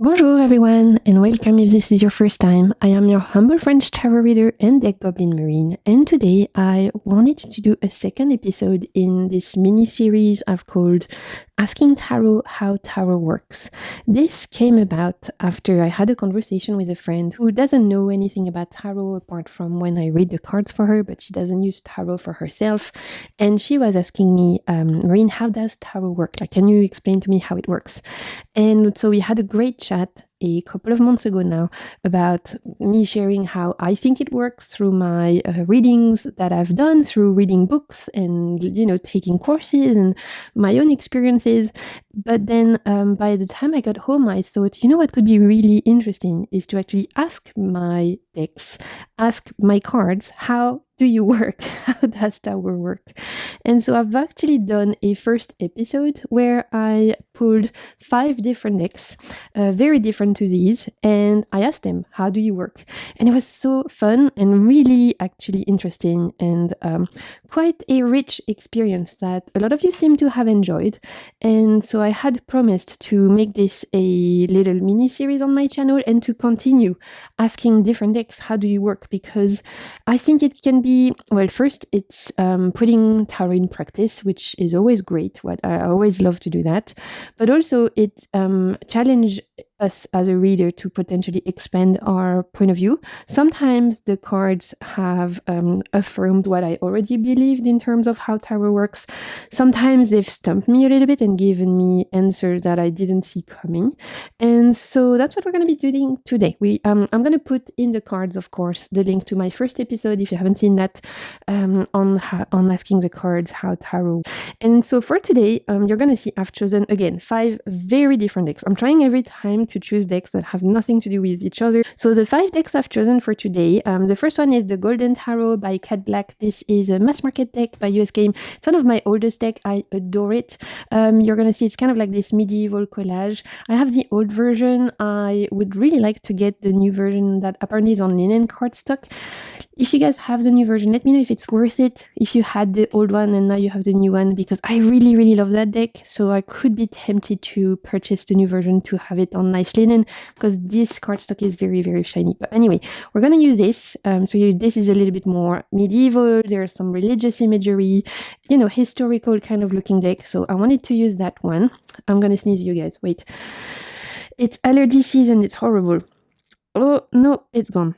Bonjour everyone and welcome if this is your first time. I am your humble French tarot reader and deck goblin marine, and today I wanted to do a second episode in this mini series I've called Asking Tarot How Tarot Works. This came about after I had a conversation with a friend who doesn't know anything about tarot apart from when I read the cards for her, but she doesn't use tarot for herself, and she was asking me, Marine, how does tarot work? Like, can you explain to me how it works? And so we had a great chat a couple of months ago now about me sharing how I think it works through my readings that I've done, through reading books and, taking courses and my own experiences. But then by the time I got home, I thought, what could be really interesting is to actually ask my decks, ask my cards, how do you work? How does tarot work? And so I've actually done a first episode where I pulled 5 different decks, very different to these, and I asked them, how do you work? And it was so fun and really actually interesting and quite a rich experience that a lot of you seem to have enjoyed. And so I had promised to make this a little mini series on my channel and to continue asking different decks, how do you work? Because I think it can be, well, first it's putting tarot in practice, which is always great. What I always love to do that. But also it challenge us as a reader to potentially expand our point of view. Sometimes the cards have affirmed what I already believed in terms of how tarot works. Sometimes they've stumped me a little bit and given me answers that I didn't see coming. And so that's what we're going to be doing today. I'm going to put in the cards, of course, the link to my first episode, if you haven't seen that, on asking the cards how tarot. And so for today, you're going to see I've chosen, again, 5 very different decks. I'm trying every time to choose decks that have nothing to do with each other. So the 5 decks I've chosen for today, the first one is the Golden Tarot by Cat Black. This is a mass market deck by US Game. It's one of my oldest decks. I adore it. You're going to see it's kind of like this medieval collage. I have the old version. I would really like to get the new version that apparently is on linen cardstock. If you guys have the new version, let me know if it's worth it, if you had the old one and now you have the new one, because I really, really love that deck. So I could be tempted to purchase the new version to have it on nice linen, because this cardstock is very, very shiny. But anyway, we're going to use this. This is a little bit more medieval. There's some religious imagery, historical kind of looking deck. So I wanted to use that one. I'm going to sneeze, you guys. Wait. It's allergy season. It's horrible. Oh, no, it's gone.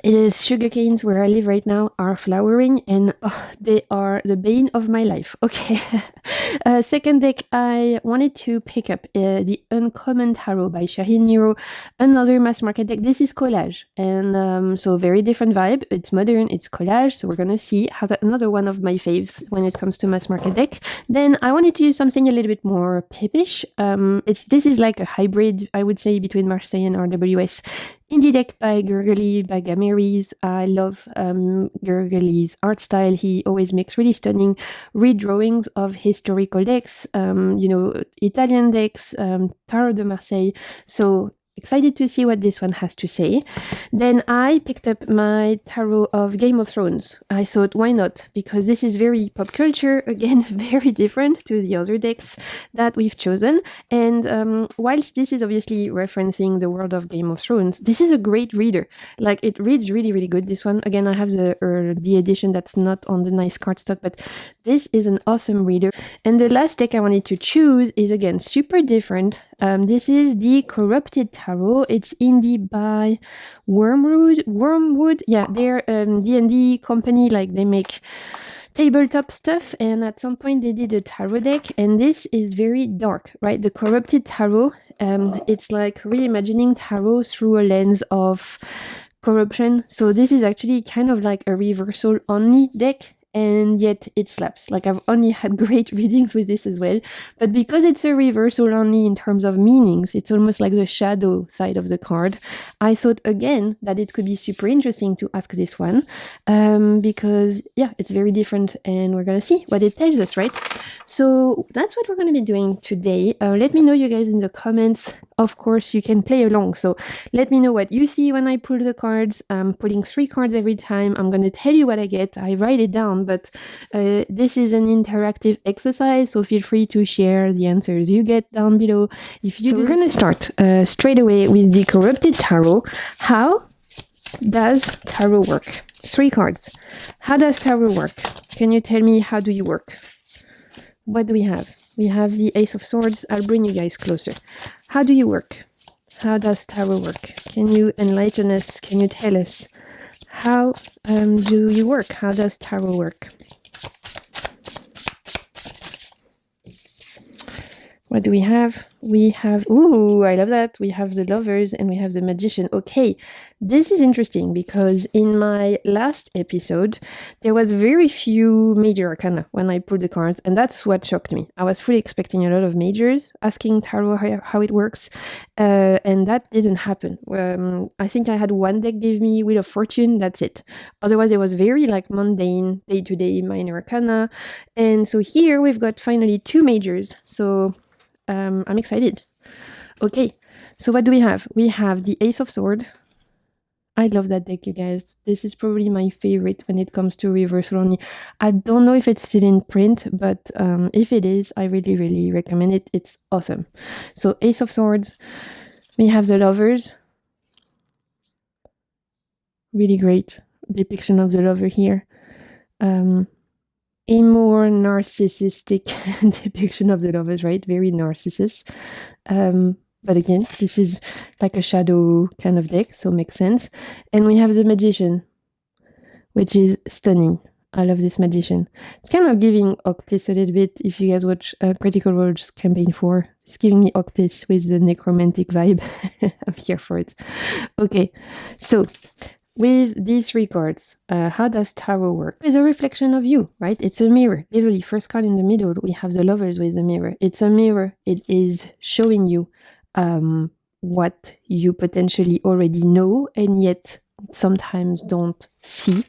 It is sugar canes where I live right now are flowering, and they are the bane of my life. Okay. Second deck, I wanted to pick up the Uncommon Tarot by Shaheen Miro, another mass market deck. This is collage, and so very different vibe. It's modern, it's collage, so we're gonna see how that another one of my faves when it comes to mass market deck. Then I wanted to use something a little bit more pipish. This is like a hybrid, I would say, between Marseille and RWS. Indie deck by Gurgly by Gamiris. I love Gurgly's art style. He always makes really stunning redrawings of historical decks, Italian decks, Tarot de Marseille. So excited to see what this one has to say. Then I picked up my tarot of Game of Thrones. I thought, why not? Because this is very pop culture, again, very different to the other decks that we've chosen. And whilst this is obviously referencing the world of Game of Thrones, this is a great reader. Like, it reads really, really good, this one. Again, I have the edition that's not on the nice cardstock, but this is an awesome reader. And the last deck I wanted to choose is, again, super different. This is the Corrupted Tarot. It's indie by Wormwood. Yeah, they're D&D company. Like, they make tabletop stuff, and at some point they did a tarot deck, and this is very dark, right? The Corrupted Tarot, it's like reimagining tarot through a lens of corruption. So this is actually kind of like a reversal only deck, and yet it slaps. Like, I've only had great readings with this as well, but because it's a reversal only in terms of meanings, it's almost like the shadow side of the card. I thought again that it could be super interesting to ask this one, because yeah, it's very different, and we're gonna see what it tells us, right? So that's what we're gonna be doing today. Let me know, you guys, in the comments. Of course, you can play along, so let me know what you see when I pull the cards. I'm pulling 3 cards every time. I'm gonna tell you what I get. I write it down down, but this is an interactive exercise, so feel free to share the answers you get down below. So we're going to start straight away with the Corrupted Tarot. How does tarot work? 3 cards. How does tarot work? Can you tell me, how do you work? What do we have? We have the Ace of Swords. I'll bring you guys closer. How do you work? How does tarot work? Can you enlighten us? Can you tell us? How do you work? How does tarot work? What do we have? We have, ooh, I love that. We have the Lovers and we have the Magician. Okay, this is interesting because in my last episode, there was very few major arcana when I pulled the cards, and that's what shocked me. I was fully expecting a lot of majors, asking tarot how it works, and that didn't happen. I think I had one deck give me Wheel of Fortune, that's it. Otherwise, it was very like mundane, day-to-day minor arcana, and so here we've got finally 2 majors, so I'm excited. Okay, so what do we have? We have the Ace of Swords. I love that deck, you guys. This is probably my favorite when it comes to reversal only. I don't know if it's still in print, but if it is, I really, really recommend it. It's awesome. So Ace of Swords. We have the Lovers. Really great depiction of the lover here. A more narcissistic depiction of the Lovers, right? Very narcissist. But again, this is like a shadow kind of deck, so makes sense. And we have the Magician, which is stunning. I love this Magician. It's kind of giving Octis a little bit. If you guys watch Critical Role's campaign 4, it's giving me Octis with the necromantic vibe. I'm here for it. Okay, so with these 3 cards, how does tarot work? It's a reflection of you, right? It's a mirror. Literally, first card in the middle, we have the Lovers with the mirror. It's a mirror. It is showing you what you potentially already know and yet sometimes don't see.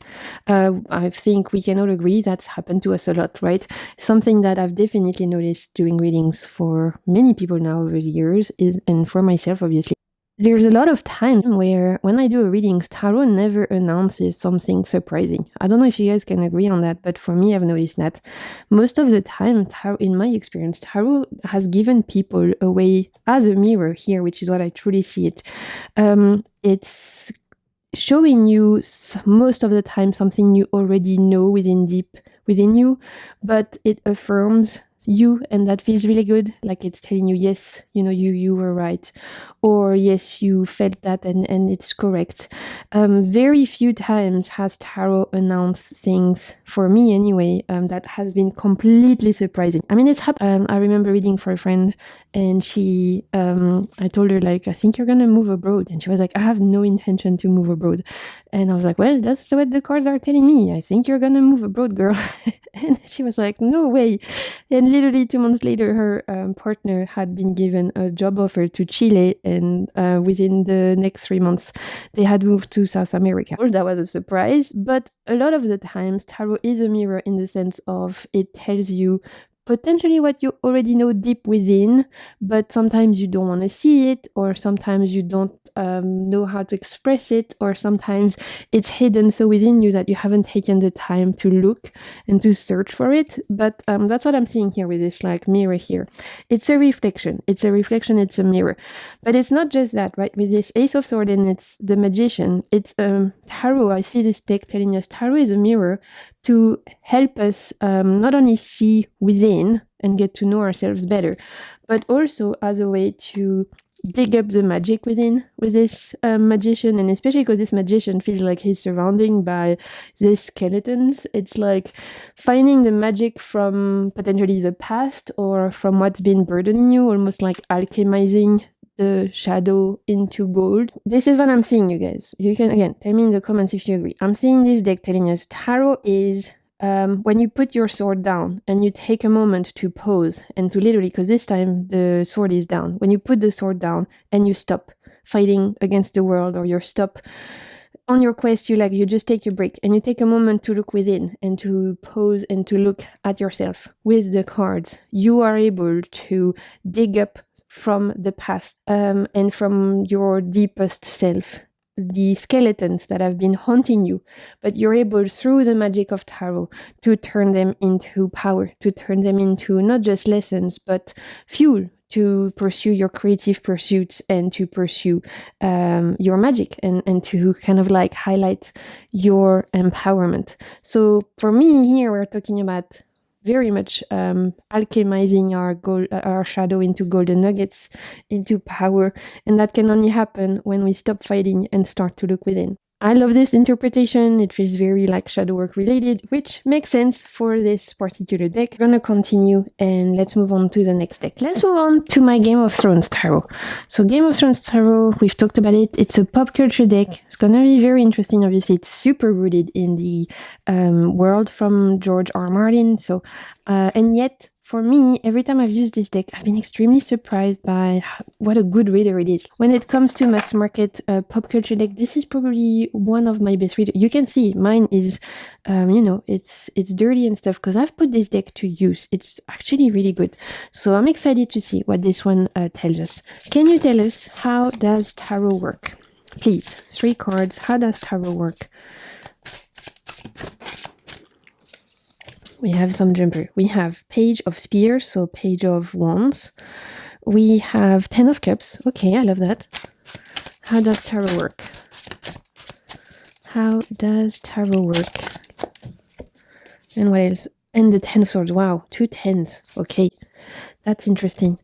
I think we can all agree that's happened to us a lot, right? Something that I've definitely noticed doing readings for many people now over the years is, and for myself, obviously, there's a lot of time where when I do a readings, tarot never announces something surprising. I don't know if you guys can agree on that, but for me, I've noticed that most of the time, tarot, in my experience, tarot has given people away as a mirror here, which is what I truly see it. It's showing you most of the time something you already know deep within you, but it affirms you, and that feels really good. Like it's telling you, yes, you know, you were right, or yes, you felt that and it's correct. Very few times has tarot announced things, for me anyway, that has been completely surprising. I mean, it's happened. I remember reading for a friend, and she I told her, like, I think you're gonna move abroad, and she was like, I have no intention to move abroad. And I was like, well, that's what the cards are telling me. I think you're gonna move abroad, girl. And she was like, no way. And literally 2 months later, her partner had been given a job offer to Chile, and within the next 3 months, they had moved to South America. Well, that was a surprise, but a lot of the times, tarot is a mirror in the sense of it tells you potentially what you already know deep within, but sometimes you don't want to see it, or sometimes you don't know how to express it, or sometimes it's hidden so within you that you haven't taken the time to look and to search for it. But that's what I'm seeing here with this like mirror here. It's a reflection, it's a mirror. But it's not just that, right? With this Ace of Swords and it's the Magician, it's tarot. I see this deck telling us tarot is a mirror to help us not only see within and get to know ourselves better, but also as a way to dig up the magic within with this Magician. And especially because this Magician feels like he's surrounded by these skeletons. It's like finding the magic from potentially the past or from what's been burdening you, almost like alchemizing the shadow into gold. This is what I'm seeing, you guys. You can, again, tell me in the comments if you agree. I'm seeing this deck telling us tarot is when you put your sword down and you take a moment to pause and to literally, because this time the sword is down, when you put the sword down and you stop fighting against the world, or you stop on your quest, you just take your break and you take a moment to look within and to pause and to look at yourself. With the cards, you are able to dig up from the past and from your deepest self the skeletons that have been haunting you, but you're able, through the magic of tarot, to turn them into power, to turn them into not just lessons, but fuel to pursue your creative pursuits and to pursue your magic and to kind of like highlight your empowerment. So for me here, we're talking about very much alchemizing our shadow into golden nuggets, into power, and that can only happen when we stop fighting and start to look within. I love this interpretation. It feels very like shadow work related, which makes sense for this particular deck. We're gonna continue and let's move on to the next deck. Let's move on to my Game of Thrones tarot. So Game of Thrones tarot, we've talked about it. It's a pop culture deck. It's gonna be very interesting. Obviously, it's super rooted in the world from George R. Martin. So, and yet, for me, every time I've used this deck, I've been extremely surprised by what a good reader it is. When it comes to mass market pop culture deck, this is probably one of my best readers. You can see mine is, it's dirty and stuff because I've put this deck to use. It's actually really good. So I'm excited to see what this one tells us. Can you tell us, how does tarot work? Please, 3 cards. How does tarot work? We have some jumper. We have Page of Spears, so Page of Wands. We have 10 of Cups. Okay, I love that. How does tarot work? How does tarot work? And what else? And the 10 of Swords. Wow, 2 10s. Okay, that's interesting.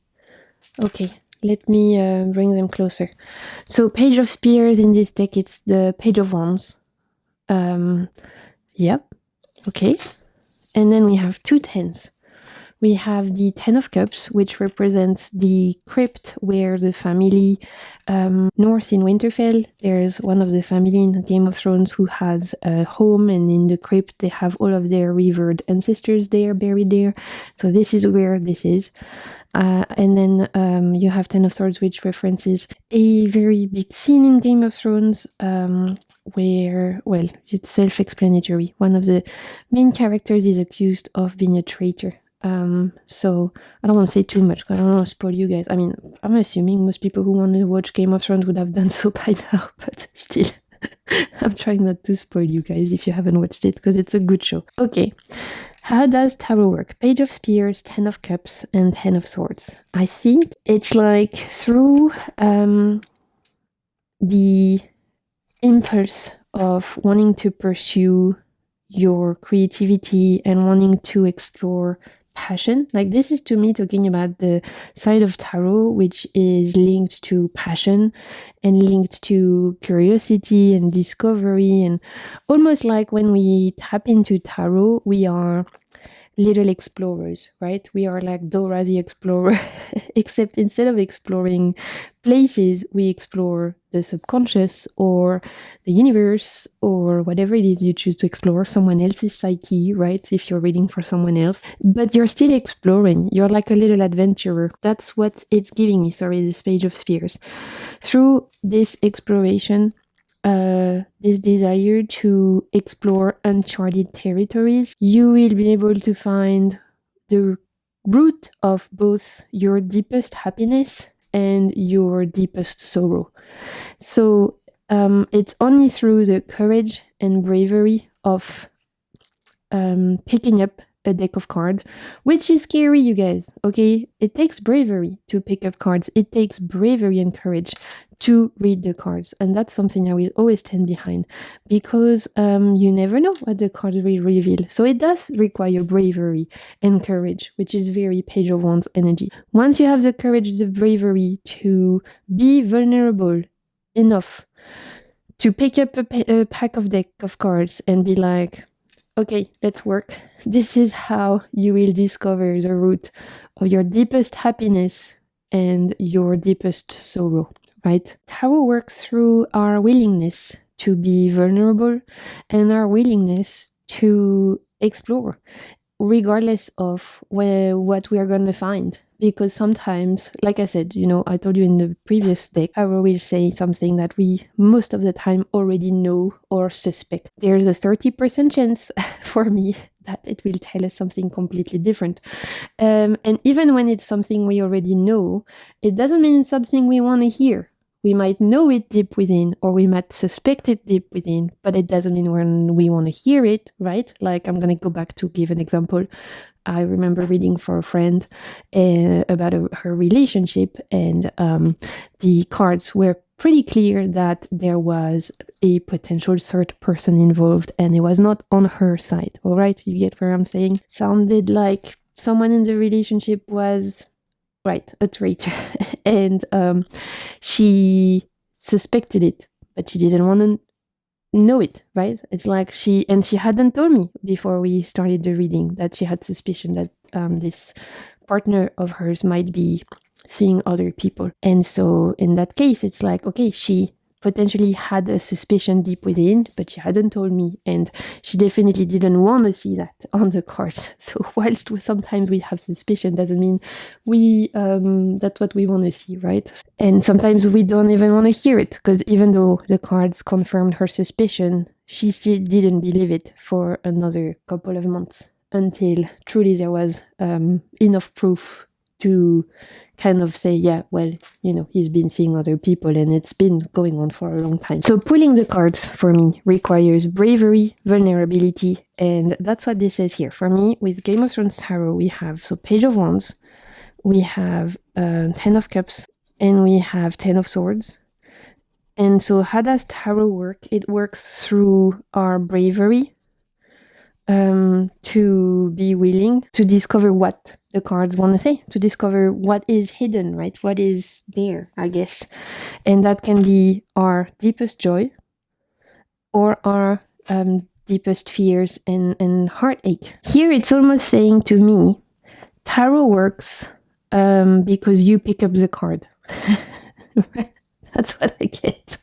Okay, let me bring them closer. So Page of Spears in this deck, it's the Page of Wands. Yep. Okay. And then we have 2 10s. We have the 10 of Cups, which represents the crypt where the family, north in Winterfell, there's one of the family in Game of Thrones who has a home, and in the crypt they have all of their revered ancestors there, buried there. So this is where this is. And then you have 10 of Swords, which references a very big scene in Game of Thrones, where, well, it's self-explanatory. One of the main characters is accused of being a traitor. So I don't want to say too much, because I don't want to spoil you guys. I mean, I'm assuming most people who want to watch Game of Thrones would have done so by now, but still, I'm trying not to spoil you guys if you haven't watched it, because it's a good show. Okay. How does tarot work? Page of Spears, 10 of Cups, and 10 of Swords. I think it's like through the impulse of wanting to pursue your creativity and wanting to explore passion. Like, this is to me talking about the side of tarot which is linked to passion and linked to curiosity and discovery, and almost like when we tap into tarot, we are little explorers, right? We are like Dora the Explorer, except instead of exploring places, we explore the subconscious or the universe or whatever it is you choose to explore, someone else's psyche, right? If you're reading for someone else, but you're still exploring. You're like a little adventurer. That's what it's giving me, this Page of Spears. Through this exploration, this desire to explore uncharted territories, you will be able to find the root of both your deepest happiness and your deepest sorrow. So it's only through the courage and bravery of picking up a deck of cards, which is scary, you guys, okay? It takes bravery to pick up cards. It takes bravery and courage to read the cards, and that's something I will always stand behind, because you never know what the cards will reveal. So it does require bravery and courage, which is very Page of Wands energy. Once you have the courage, the bravery to be vulnerable enough to pick up a pack of deck of cards and be like, okay, let's work. This is how you will discover the root of your deepest happiness and your deepest sorrow, right? Tarot works through our willingness to be vulnerable and our willingness to explore, regardless of what we are going to find. Because sometimes, like I said, I told you in the previous deck, I will say something that we most of the time already know or suspect. There's a 30% chance for me that it will tell us something completely different. And even when it's something we already know, it doesn't mean it's something we want to hear. We might know it deep within, or we might suspect it deep within, but it doesn't mean when we want to hear it, right? Like, I'm going to go back to give an example. I remember reading for a friend about her relationship, and the cards were pretty clear that there was a potential third person involved, and it was not on her side. All right, you get where I'm saying? Sounded like someone in the relationship was, right, a traitor, and she suspected it, but she didn't want to know it, right? It's like she hadn't told me before we started the reading that she had suspicion that this partner of hers might be seeing other people. And so in that case, it's like, okay, she potentially had a suspicion deep within, but she hadn't told me, and she definitely didn't want to see that on the cards. So whilst sometimes we have suspicion, doesn't mean we that's what we want to see, right? And sometimes we don't even want to hear it, because even though the cards confirmed her suspicion, she still didn't believe it for another couple of months, until truly there was enough proof to kind of say, yeah, well, you know, he's been seeing other people, and it's been going on for a long time. So pulling the cards for me requires bravery, vulnerability, and that's what this says here. For me, with Game of Thrones Tarot, we have, so Page of Wands, we have 10 of Cups, and we have 10 of Swords. And so how does tarot work? It works through our bravery, to be willing to discover what the cards want to say, to discover what is hidden, right? What is there, I guess. And that can be our deepest joy, or our deepest fears and heartache. Here it's almost saying to me, tarot works because you pick up the card. That's what I get.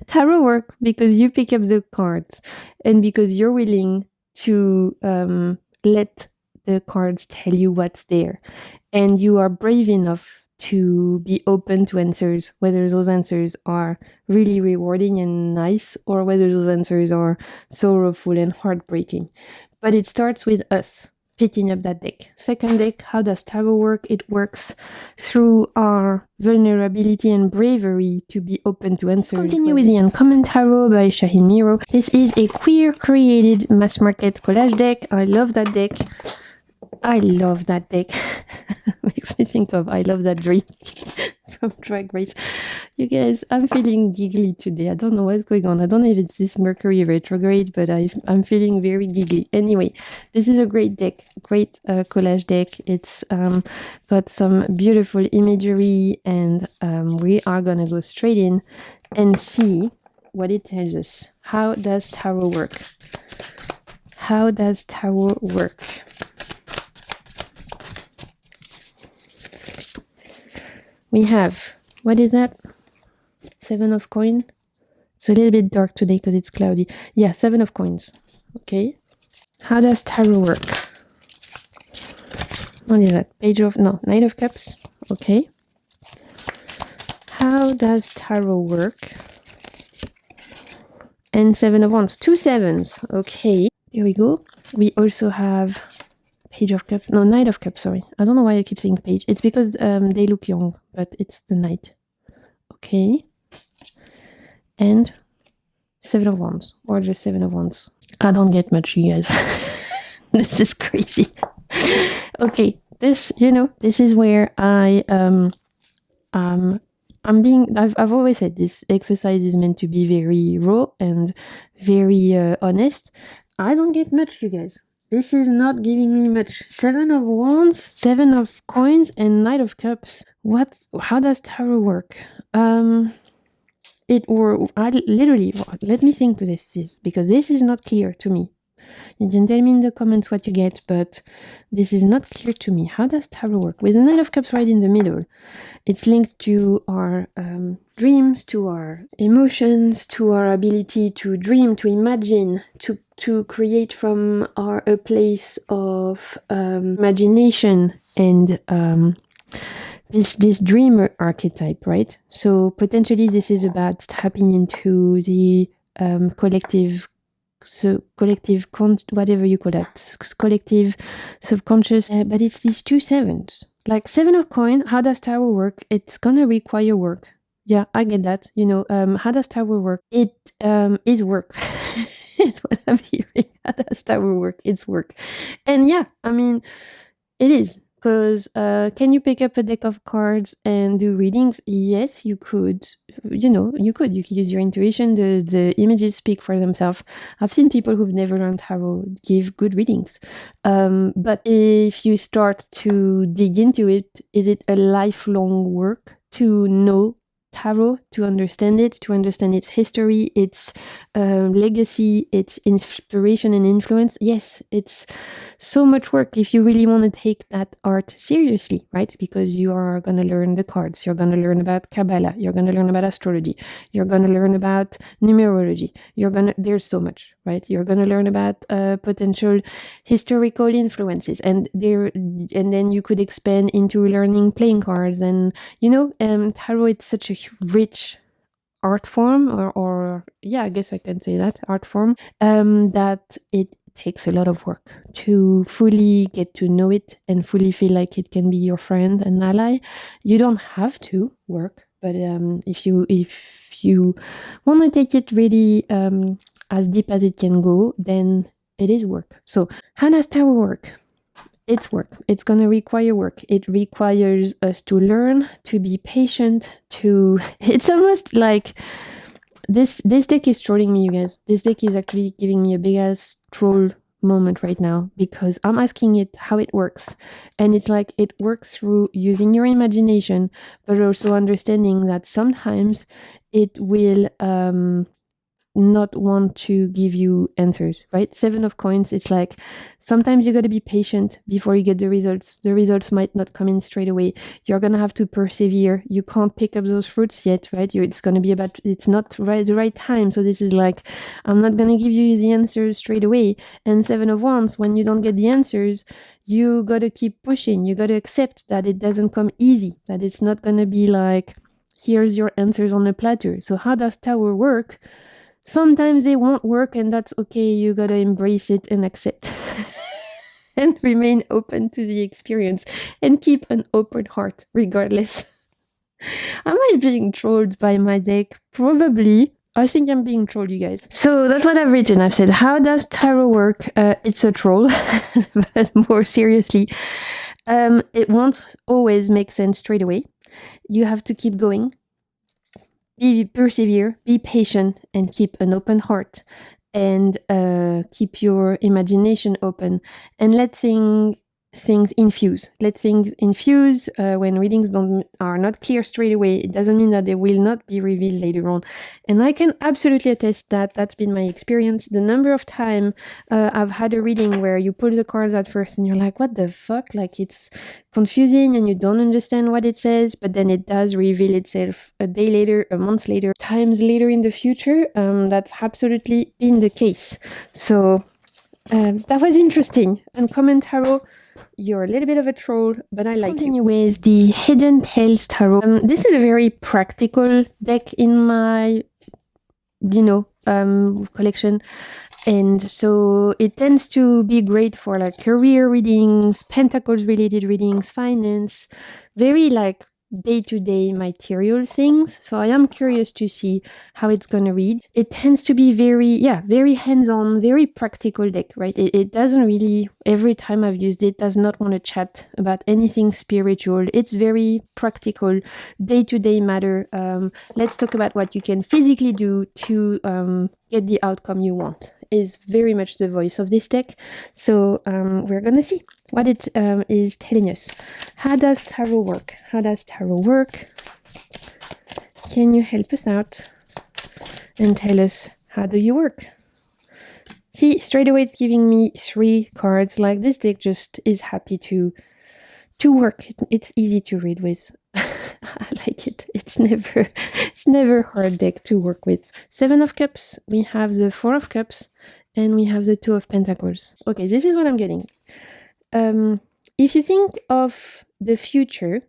Tarot works because you pick up the cards, and because you're willing to let the cards tell you what's there, and you are brave enough to be open to answers, whether those answers are really rewarding and nice, or whether those answers are sorrowful and heartbreaking. But it starts with us picking up that deck. Second deck, how does tarot work? It works through our vulnerability and bravery to be open to answers. Continue with the Uncommon Tarot by Shaheen Miro. This is a queer created mass market collage deck. I love that deck. I love that deck. Makes me think of I Love That Drink from Drag Race. You guys, I'm feeling giggly today. I don't know what's going on. I don't know if it's this Mercury retrograde, but I'm feeling very giggly. Anyway, this is a great deck, great collage deck. It's got some beautiful imagery, and we are gonna go straight in and see what it tells us. How does tarot work? How does tarot work? We have, what is that? 7 of coins. It's a little bit dark today because it's cloudy. Yeah, 7 of coins. Okay. How does tarot work? What is that? Knight of Cups. Okay. How does tarot work? And 7 of Wands. 2 sevens. Okay. Here we go. We also have Page of Cups. No, Knight of Cups, sorry. I don't know why I keep saying page. It's because they look young, but it's the Knight. Okay. And 7 of Wands. Or just 7 of Wands. I don't get much, you guys. This is crazy. Okay. This, this is where I've always said this exercise is meant to be very raw and very honest. I don't get much, you guys. This is not giving me much. 7 of Wands, 7 of Coins, and Knight of Cups. How does tarot work? Let me think to this, because this is not clear to me. You can tell me in the comments what you get, but this is not clear to me. How does tarot work? With the Knight of Cups right in the middle, it's linked to our dreams, to our emotions, to our ability to dream, to imagine, to create from a place of imagination and this dreamer archetype, right? So potentially this is about tapping into the collective, whatever you call that, collective, subconscious, but it's these 2 sevens. Like 7 of coin, how does tarot work? It's gonna require work. Yeah, I get that. How does tarot work? It is work. It's what I'm hearing. How does tarot work? It's work. And yeah, I mean, it is. Because can you pick up a deck of cards and do readings? Yes, you could. You could. You could use your intuition. The images speak for themselves. I've seen people who've never learned tarot give good readings. But if you start to dig into it, is it a lifelong work to know tarot, to understand its history, its legacy, its inspiration and influence? Yes, it's so much work if you really want to take that art seriously, right? Because you are going to learn the cards, you're going to learn about Kabbalah, you're going to learn about astrology, you're going to learn about numerology, there's so much, right? You're going to learn about potential historical influences, and then you could expand into learning playing cards, and tarot, it's such a rich art form, or yeah, I guess I can say that, art form, that it takes a lot of work to fully get to know it and fully feel like it can be your friend and ally. You don't have to work, but if you want to take it really as deep as it can go, then it is work. So how does tarot work? It's work. It's going to require work. It requires us to learn, to be patient, it's almost like this deck is trolling me, you guys. This deck is actually giving me a big ass troll moment right now, because I'm asking it how it works. And it's like it works through using your imagination, but also understanding that sometimes it will not want to give you answers, right? 7 of coins, it's like sometimes you got to be patient before you get the results. The results might not come in straight away. You're going to have to persevere. You can't pick up those fruits yet, right? It's not the right time. So this is like, I'm not going to give you the answers straight away. And 7 of wands, when you don't get the answers, you got to keep pushing. You got to accept that it doesn't come easy, that it's not going to be like, here's your answers on a platter. So how does tarot work? Sometimes they won't work, and that's okay. You gotta embrace it and accept and remain open to the experience and keep an open heart regardless. Am I being trolled by my deck? Probably. I think I'm being trolled, you guys. So that's what I've written. I've said, how does tarot work? It's a troll, but more seriously, it won't always make sense straight away. You have to keep going. Persevere, be patient, and keep an open heart, and keep your imagination open, and let things infuse. Let things infuse. When readings are not clear straight away, it doesn't mean that they will not be revealed later on. And I can absolutely attest that. That's been my experience. The number of times I've had a reading where you pull the cards at first and you're like, what the fuck? Like, it's confusing and you don't understand what it says, but then it does reveal itself a day later, a month later, times later in the future. That's absolutely been the case. So that was interesting. Uncommon Tarot, you're a little bit of a troll, but I like it. Anyways, the Hidden Tales Tarot. This is a very practical deck in my, collection. And so it tends to be great for like career readings, pentacles related readings, finance, very like day-to-day material things. So I am curious to see how it's going to read. It tends to be very hands-on, very practical deck, right? It doesn't really, every time I've used it, does not want to chat about anything spiritual. It's very practical, day-to-day matter. Let's talk about what you can physically do to get the outcome you want, is very much the voice of this deck. So we're gonna see what it is telling us. How does tarot work? How does tarot work? Can you help us out and tell us, how do you work? See, straight away it's giving me 3 cards. Like, this deck just is happy to work. It's easy to read with. I like it. It's never hard deck to work with. 7 of Cups, we have the 4 of Cups, and we have the 2 of Pentacles. Okay, this is what I'm getting. If you think of the future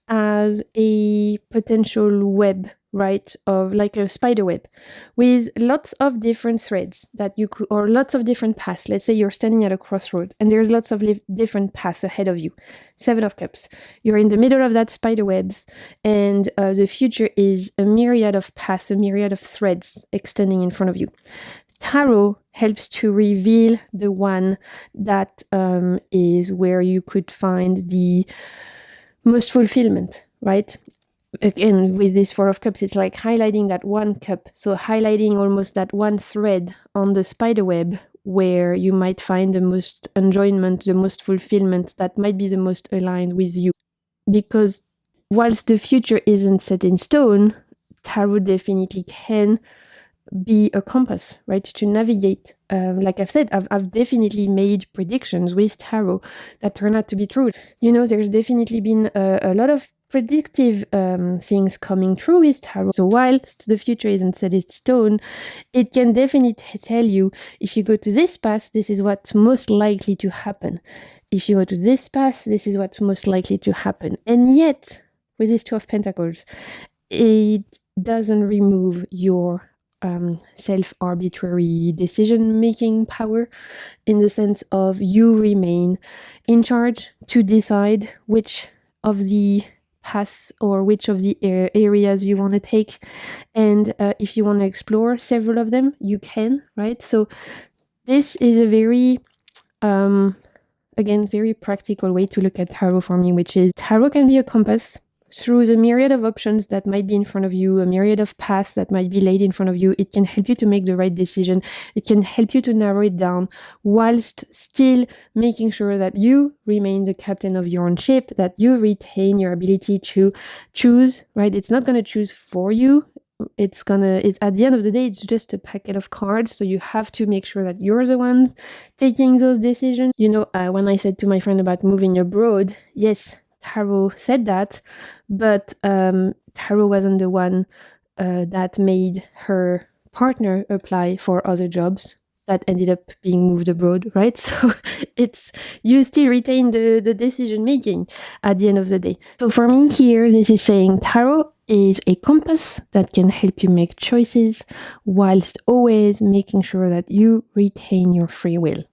as a potential web, right, of like a spider web with lots of different threads that you could, or lots of different paths. Let's say you're standing at a crossroad and there's lots of different paths ahead of you. 7 of Cups. You're in the middle of that spider webs, and the future is a myriad of paths, a myriad of threads extending in front of you. Tarot helps to reveal the one that is where you could find the most fulfillment, right? Again, with this 4 of Cups, it's like highlighting that one cup. So highlighting almost that one thread on the spider web where you might find the most enjoyment, the most fulfillment, that might be the most aligned with you. Because whilst the future isn't set in stone, tarot definitely can be a compass, right, to navigate. Like I've said, I've definitely made predictions with tarot that turn out to be true. You know, there's definitely been a lot of predictive things coming true with tarot. So whilst the future isn't set in stone, it can definitely tell you, if you go to this path, this is what's most likely to happen. If you go to this path, this is what's most likely to happen. And yet, with this 2 of Pentacles, it doesn't remove your self-arbitrary decision-making power, in the sense of you remain in charge to decide which of the paths or which of the areas you want to take, and if you want to explore several of them, you can, right? So this is a very again, very practical way to look at tarot for me, which is tarot can be a compass through the myriad of options that might be in front of you, a myriad of paths that might be laid in front of you. It can help you to make the right decision. It can help you to narrow it down whilst still making sure that you remain the captain of your own ship, that you retain your ability to choose, right? It's not going to choose for you. It's at the end of the day, it's just a packet of cards. So you have to make sure that you're the ones taking those decisions. You know, when I said to my friend about moving abroad, yes, tarot said that, but tarot wasn't the one that made her partner apply for other jobs that ended up being moved abroad, right? So it's, you still retain the decision making at the end of the day. So for me here, this is saying tarot is a compass that can help you make choices whilst always making sure that you retain your free will.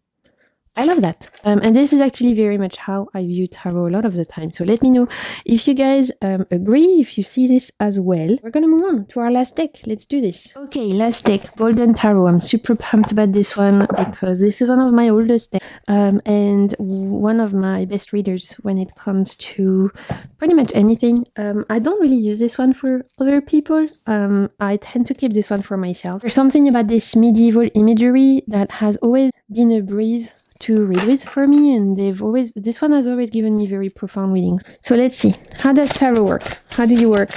I love that. And this is actually very much how I view tarot a lot of the time. So let me know if you guys agree, if you see this as well. We're going to move on to our last deck. Let's do this. Okay, last deck, Golden Tarot. I'm super pumped about this one because this is one of my oldest decks and one of my best readers when it comes to pretty much anything. I don't really use this one for other people. I tend to keep this one for myself. There's something about this medieval imagery that has always been a breeze to read with for me, and this one has always given me very profound readings. So let's see, how does tarot work? How do you work?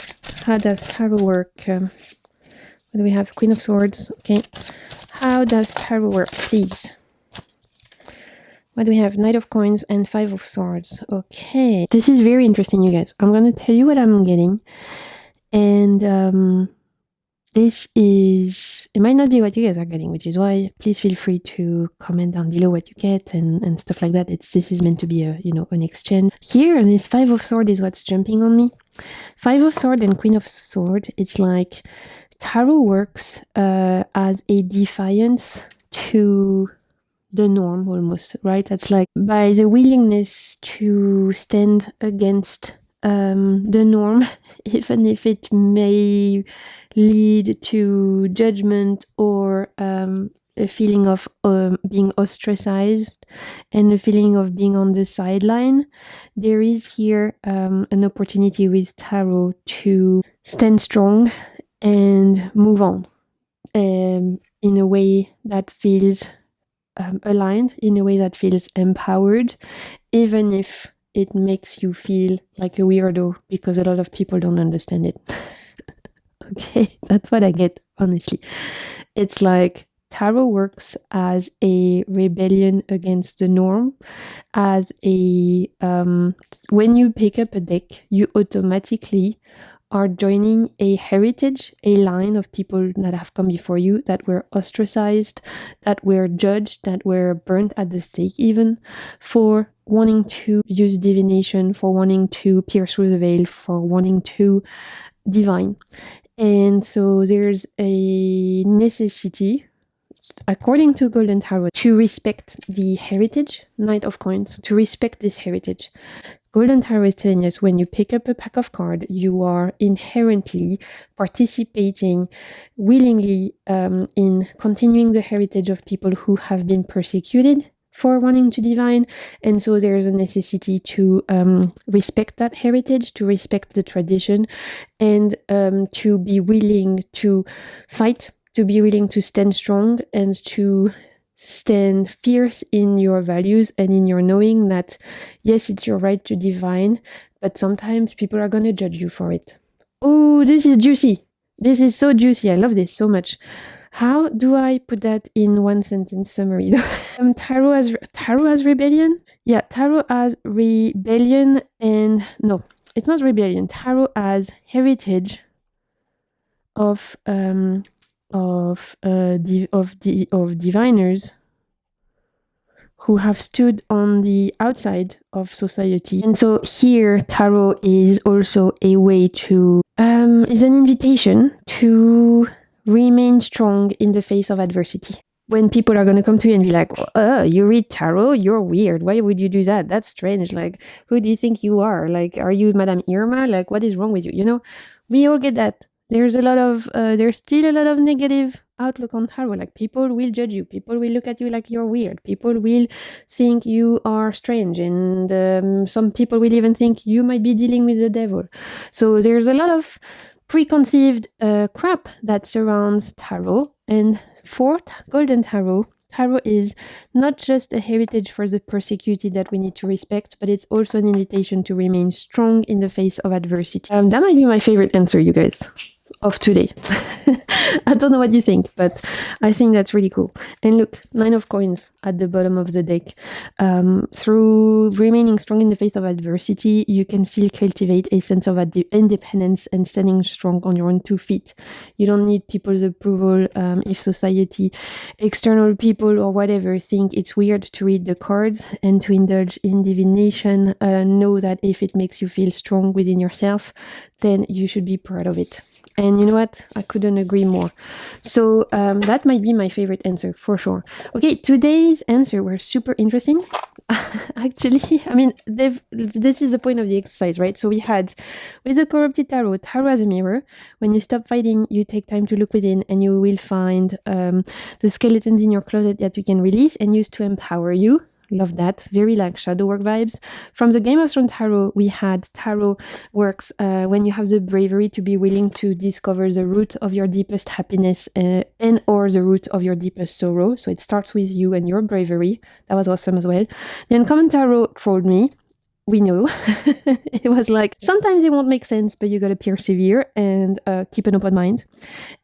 How does tarot work? What do we have? Queen of Swords. Okay, how does tarot work, please? What do we have? Knight of Coins and 5 of Swords. Okay, this is very interesting, you guys. I'm gonna tell you what I'm getting, and this is, it might not be what you guys are getting, which is why please feel free to comment down below what you get and stuff like that. This is meant to be a, you know, an exchange. Here, this 5 of Sword is what's jumping on me. 5 of Sword and Queen of Sword, it's like tarot works as a defiance to the norm almost, right? That's like by the willingness to stand against the norm, even if it may lead to judgment or a feeling of being ostracized and a feeling of being on the sideline. There is here an opportunity with tarot to stand strong and move on in a way that feels aligned, in a way that feels empowered, even if it makes you feel like a weirdo because a lot of people don't understand it. Okay, that's what I get, honestly. It's like tarot works as a rebellion against the norm, as a when you pick up a deck, you automatically are joining a heritage, a line of people that have come before you, that were ostracized, that were judged, that were burnt at the stake even, for wanting to use divination, for wanting to pierce through the veil, for wanting to divine. And so there's a necessity, according to Golden Tarot, to respect the heritage, Knight of Coins, to respect this heritage. Golden Tarot is telling us when you pick up a pack of cards, you are inherently participating willingly in continuing the heritage of people who have been persecuted for wanting to divine. And so there's a necessity to respect that heritage, to respect the tradition, and to be willing to fight, to be willing to stand strong, and to stand fierce in your values and in your knowing that, yes, it's your right to divine, but sometimes people are going to judge you for it. Oh, this is juicy. This is so juicy. I love this so much. How do I put that in one sentence summary? Tarot as rebellion? Yeah, tarot as rebellion, and no, it's not rebellion. Tarot as heritage of diviners who have stood on the outside of society. And so here, tarot is also a way to, it's an invitation to remain strong in the face of adversity. When people are going to come to you and be like, you read tarot? You're weird. Why would you do that? That's strange. Like, who do you think you are? Like, are you Madame Irma? Like, what is wrong with you? You know, we all get that. There's still a lot of negative outlook on tarot. Like, people will judge you. People will look at you like you're weird. People will think you are strange. And some people will even think you might be dealing with the devil. So there's a lot of preconceived crap that surrounds tarot. And for Golden Tarot, tarot is not just a heritage for the persecuted that we need to respect, but it's also an invitation to remain strong in the face of adversity. That might be my favorite answer, you guys, of today. I don't know what you think, but I think that's really cool. And look, 9 of Coins at the bottom of the deck. Through remaining strong in the face of adversity, you can still cultivate a sense of independence and standing strong on your own 2 feet. You don't need people's approval. If society, external people or whatever think it's weird to read the cards and to indulge in divination, know that if it makes you feel strong within yourself, then you should be proud of it. And you know what? I couldn't agree more. So that might be my favorite answer for sure. Okay, today's answer were super interesting. Actually, I mean, this is the point of the exercise, right? So we had, with the Corrupted Tarot, tarot as a mirror. When you stop fighting, you take time to look within, and you will find the skeletons in your closet that you can release and use to empower you. Love that. Very like shadow work vibes. From the Game of Thrones tarot, we had tarot works when you have the bravery to be willing to discover the root of your deepest happiness and or the root of your deepest sorrow. So it starts with you and your bravery. That was awesome as well. The Uncommon Tarot trolled me. We know. It was like, sometimes it won't make sense, but you gotta persevere and keep an open mind.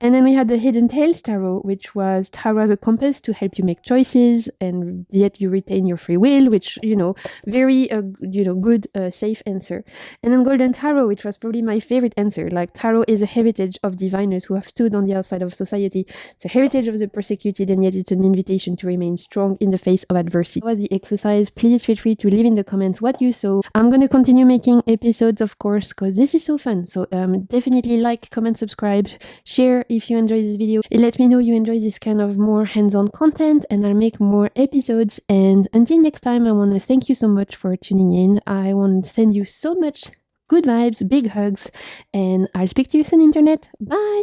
And then we had the Hidden Tales Tarot, which was tarot as a compass to help you make choices, and yet you retain your free will, which, you know, very, good, safe answer. And then Golden Tarot, which was probably my favorite answer. Like, tarot is a heritage of diviners who have stood on the outside of society. It's a heritage of the persecuted, and yet it's an invitation to remain strong in the face of adversity. That was the exercise. Please feel free to leave in the comments what you saw. I'm going to continue making episodes, of course, because this is so fun. So definitely like, comment, subscribe, share if you enjoy this video. It lets me know you enjoy this kind of more hands-on content, and I'll make more episodes. And until next time, I want to thank you so much for tuning in. I want to send you so much good vibes, big hugs, and I'll speak to you soon, Internet. Bye!